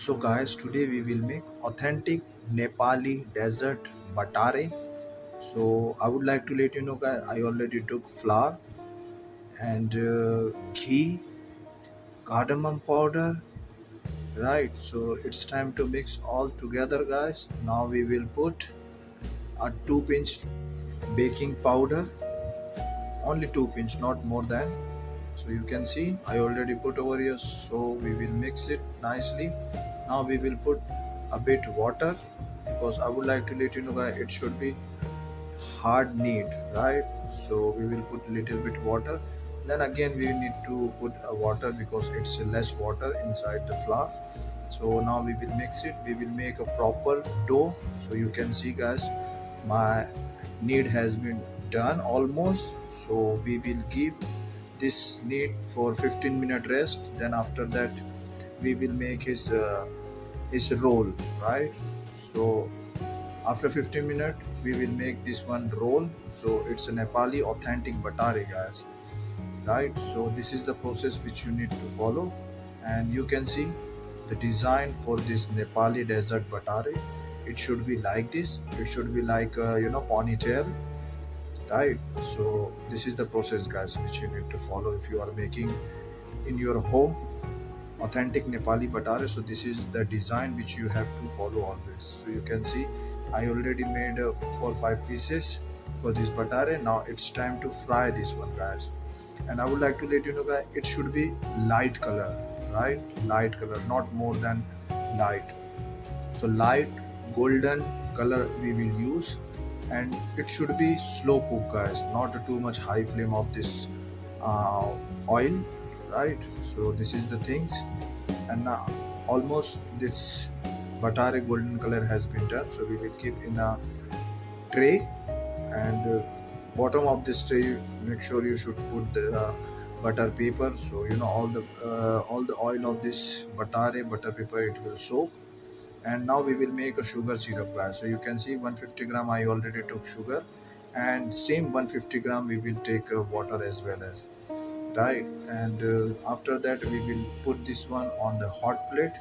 So guys, today we will make authentic Nepali desert batare. So I would like to let you know guys, I already took flour and ghee, cardamom powder, right? So it's time to mix all together guys. Now we will put a 2 pinch baking powder, only 2 pinch, not more than. So you can see I already put over here, so we will mix it nicely. Now we will put a bit water because I would like to let you know guys, it should be hard knead, right? So we will put little bit water, then again we need to put water because it's less water inside the flour. So now we will mix it, we will make a proper dough. So you can see guys, my knead has been done almost. So we will give this knead for 15-minute rest, then after that we will make his roll, right? So after 15 minutes we will make this one roll. So it's a Nepali authentic batare guys, right? So this is the process which you need to follow, and you can see the design for this Nepali desert batare. It should be like this, it should be like ponytail, right? So this is the process guys which you need to follow if you are making in your home authentic Nepali batare. So this is the design which you have to follow always. So you can see I already made 4 or 5 pieces for this batare. Now it's time to fry this one guys, and I would like to let you know guys, it should be light color, right? Light color, not more than light. So light golden color we will use, and it should be slow cook guys, not too much high flame of this uh, oil, right? So this is the things, and now almost this batare golden color has been done. So we will keep in a tray, and bottom of this tray make sure you should put the butter paper, so you know all the oil of this butter paper it will soak. And now we will make a sugar syrup guys. So you can see 150 gram I already took sugar, and same 150 gram we will take water as well as, right? And after that we will put this one on the hot plate,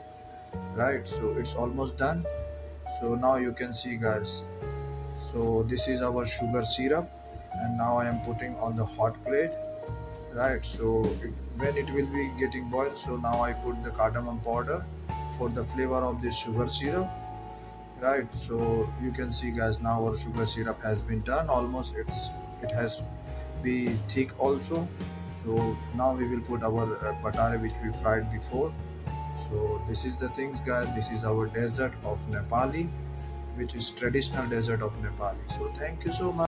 right? So it's almost done. So now you can see guys, so this is our sugar syrup, and now I am putting on the hot plate, right? So when it will be getting boiled, so now I put the cardamom powder for the flavor of this sugar syrup, right? So you can see guys, now our sugar syrup has been done almost. It has be thick also. So now we will put our batare which we fried before. So this is the things guys, this is our dessert of Nepali, which is traditional dessert of Nepali. So thank you so much.